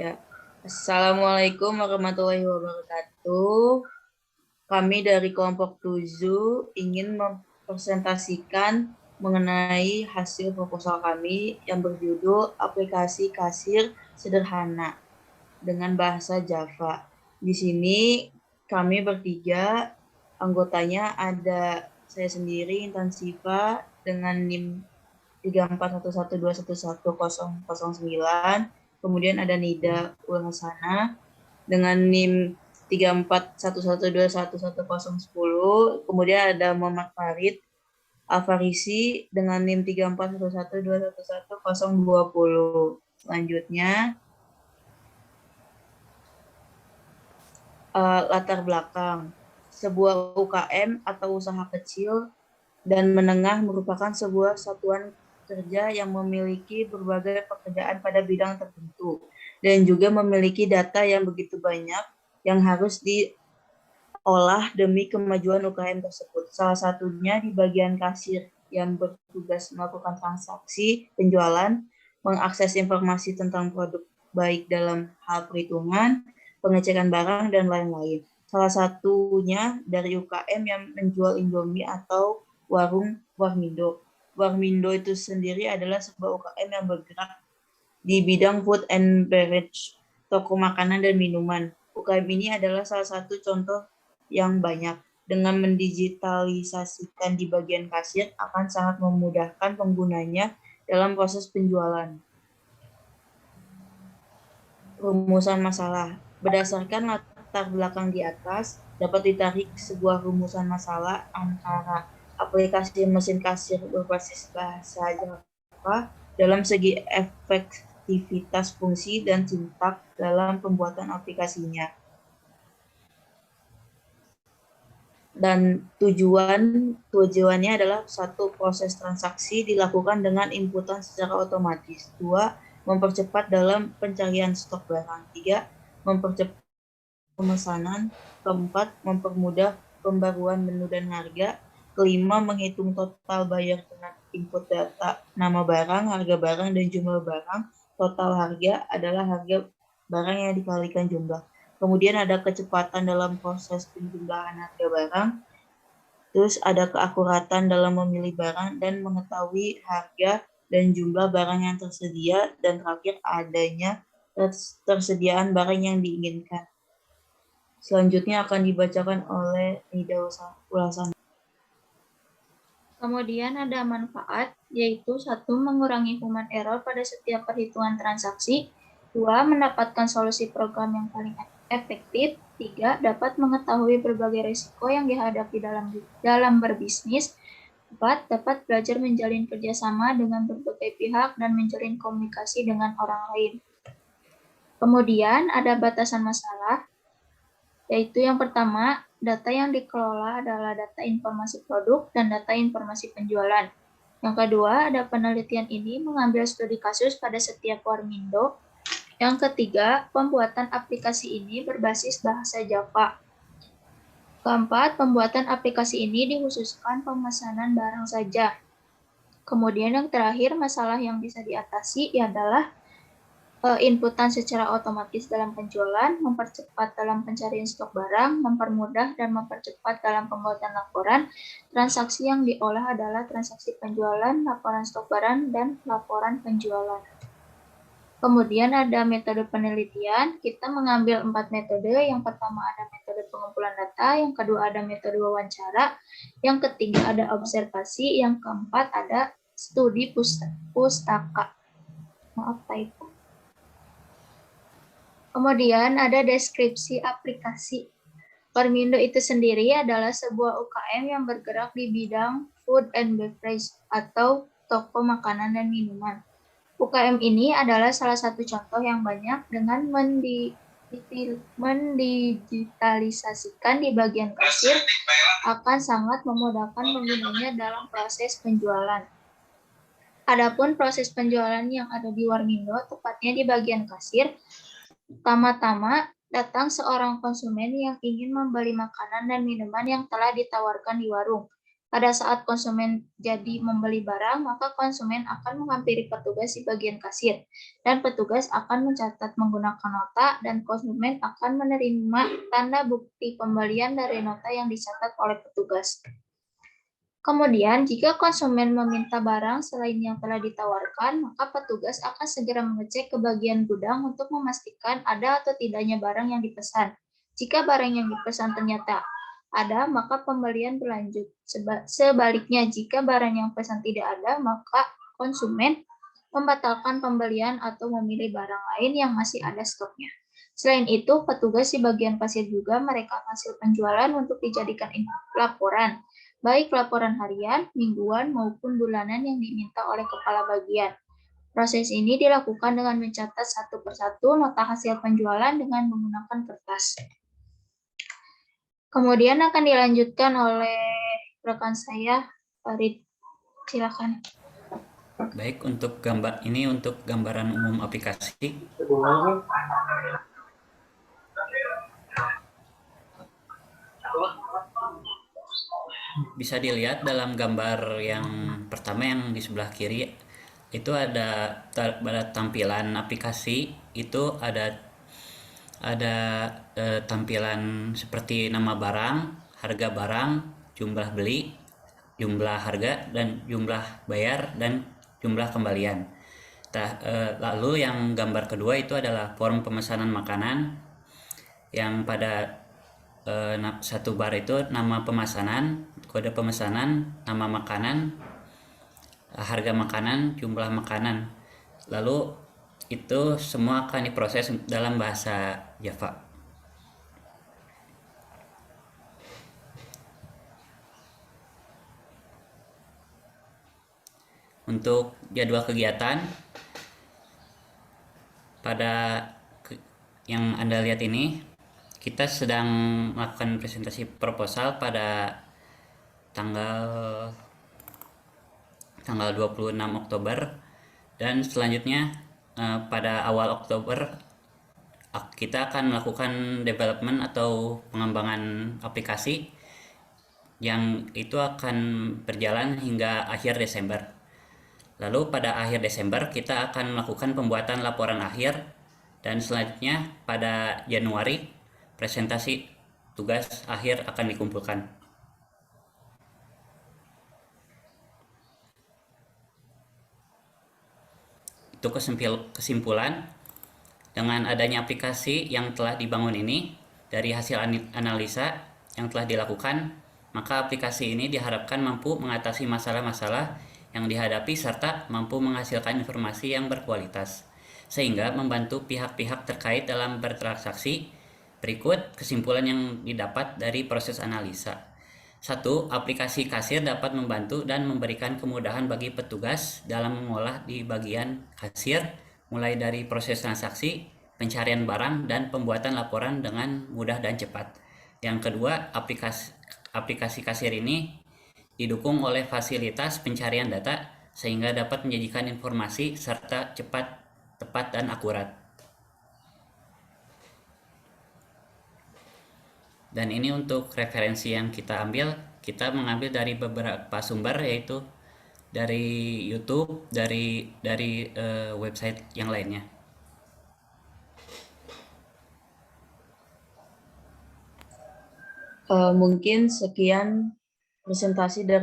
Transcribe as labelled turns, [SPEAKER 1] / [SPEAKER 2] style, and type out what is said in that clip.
[SPEAKER 1] Ya. Assalamualaikum warahmatullahi wabarakatuh. Kami dari kelompok 7 ingin mempresentasikan mengenai hasil proposal kami yang berjudul Aplikasi Kasir Sederhana dengan bahasa Java. Di sini kami bertiga, anggotanya ada saya sendiri, Intan Siva, dengan NIM 3411211109. Kemudian ada Nida Ulhasana dengan NIM 3411211110. Kemudian ada Muhammad Farid Alfarisi dengan NIM 3411211120. Selanjutnya, latar belakang. Sebuah UKM atau usaha kecil dan menengah merupakan sebuah satuan kerja yang memiliki berbagai pekerjaan pada bidang tertentu dan juga memiliki data yang begitu banyak yang harus diolah demi kemajuan UKM tersebut. Salah satunya di bagian kasir yang bertugas melakukan transaksi penjualan, mengakses informasi tentang produk baik dalam hal perhitungan, pengecekan barang, dan lain-lain. Salah satunya dari UKM yang menjual Indomie atau warung Warmindo. Warmindo itu sendiri adalah sebuah UKM yang bergerak di bidang food and beverage, toko makanan dan minuman. UKM ini adalah salah satu contoh yang banyak. Dengan mendigitalisasikan di bagian kasir akan sangat memudahkan penggunanya dalam proses penjualan. Rumusan masalah. Berdasarkan latar belakang di atas, dapat ditarik sebuah rumusan masalah antara aplikasi mesin kasir berbasis bahasa Java dalam segi efektivitas fungsi dan sintak dalam pembuatan aplikasinya. Dan tujuannya adalah satu, proses transaksi dilakukan dengan inputan secara otomatis. 2, mempercepat dalam pencarian stok barang. 3, mempercepat pemesanan. 4, mempermudah pembaruan menu dan harga. 5, menghitung total bayar dengan input data nama barang, harga barang, dan jumlah barang. Total harga adalah harga barang yang dikalikan jumlah. Kemudian ada kecepatan dalam proses penjumlahan harga barang. Terus ada keakuratan dalam memilih barang dan mengetahui harga dan jumlah barang yang tersedia. Dan terakhir adanya tersediaan barang yang diinginkan. Selanjutnya akan dibacakan oleh Nida Ulhasana.
[SPEAKER 2] Kemudian ada manfaat, yaitu 1, mengurangi human error pada setiap perhitungan transaksi. 2, mendapatkan solusi program yang paling efektif. 3, dapat mengetahui berbagai risiko yang dihadapi dalam berbisnis. 4, dapat belajar menjalin kerjasama dengan berbagai pihak dan menjalin komunikasi dengan orang lain. Kemudian ada batasan masalah, yaitu yang pertama, data yang dikelola adalah data informasi produk dan data informasi penjualan. Yang kedua, ada penelitian ini mengambil studi kasus pada setiap Warmindo. Yang ketiga, pembuatan aplikasi ini berbasis bahasa Java. Keempat, pembuatan aplikasi ini dikhususkan pemesanan barang saja. Kemudian yang terakhir, masalah yang bisa diatasi adalah inputan secara otomatis dalam penjualan, mempercepat dalam pencarian stok barang, mempermudah dan mempercepat dalam pembuatan laporan. Transaksi yang diolah adalah transaksi penjualan, laporan stok barang, dan laporan penjualan. Kemudian ada metode penelitian. Kita mengambil 4 metode. Yang pertama ada metode pengumpulan data, yang kedua ada metode wawancara, yang ketiga ada observasi, yang keempat ada studi pustaka. Maaf typo. Kemudian ada deskripsi aplikasi. Warmindo itu sendiri adalah sebuah UKM yang bergerak di bidang food and beverage atau toko makanan dan minuman. UKM ini adalah salah satu contoh yang banyak dengan mendigitalisasikan di bagian kasir akan sangat memudahkan penggunanya dalam proses penjualan. Adapun proses penjualan yang ada di Warmindo, tepatnya di bagian kasir, pertama-tama datang seorang konsumen yang ingin membeli makanan dan minuman yang telah ditawarkan di warung. Pada saat konsumen jadi membeli barang, maka konsumen akan menghampiri petugas di bagian kasir, dan petugas akan mencatat menggunakan nota, dan konsumen akan menerima tanda bukti pembelian dari nota yang dicatat oleh petugas. Kemudian, jika konsumen meminta barang selain yang telah ditawarkan, maka petugas akan segera mengecek ke bagian gudang untuk memastikan ada atau tidaknya barang yang dipesan. Jika barang yang dipesan ternyata ada, maka pembelian berlanjut. Sebaliknya, jika barang yang pesan tidak ada, maka konsumen membatalkan pembelian atau memilih barang lain yang masih ada stoknya. Selain itu, petugas di bagian kasir juga merekap hasil penjualan untuk dijadikan laporan, baik laporan harian, mingguan, maupun bulanan yang diminta oleh kepala bagian. Proses ini dilakukan dengan mencatat satu persatu nota hasil penjualan dengan menggunakan kertas. Kemudian akan dilanjutkan oleh rekan saya, Farid. Silakan.
[SPEAKER 3] Baik, untuk gambaran umum aplikasi. Bisa dilihat dalam gambar yang pertama yang di sebelah kiri, itu ada tampilan aplikasi, itu ada tampilan seperti nama barang, harga barang, jumlah beli, jumlah harga, dan jumlah bayar, dan jumlah kembalian. Lalu yang gambar kedua itu adalah form pemesanan makanan, yang pada satu bar itu nama pemesanan, kode pemesanan, nama makanan, harga makanan, jumlah makanan. Lalu itu semua akan diproses dalam bahasa Java. Untuk jadwal kegiatan, pada yang Anda lihat ini, kita sedang melakukan presentasi proposal pada tanggal 26 Oktober, dan selanjutnya pada awal Oktober kita akan melakukan development atau pengembangan aplikasi yang itu akan berjalan hingga akhir Desember. Lalu pada akhir Desember kita akan melakukan pembuatan laporan akhir, dan selanjutnya pada Januari presentasi tugas akhir akan dikumpulkan. Itu kesimpulan, dengan adanya aplikasi yang telah dibangun ini, dari hasil analisa yang telah dilakukan, maka aplikasi ini diharapkan mampu mengatasi masalah-masalah yang dihadapi serta mampu menghasilkan informasi yang berkualitas, sehingga membantu pihak-pihak terkait dalam bertransaksi. Berikut kesimpulan yang didapat dari proses analisa. 1. Aplikasi kasir dapat membantu dan memberikan kemudahan bagi petugas dalam mengolah di bagian kasir, mulai dari proses transaksi, pencarian barang, dan pembuatan laporan dengan mudah dan cepat. Yang kedua, aplikasi kasir ini didukung oleh fasilitas pencarian data sehingga dapat menyajikan informasi serta cepat, tepat, dan akurat. Dan ini untuk referensi yang kita ambil, kita mengambil dari beberapa sumber, yaitu dari YouTube, dari website yang lainnya.
[SPEAKER 1] Mungkin sekian presentasi dari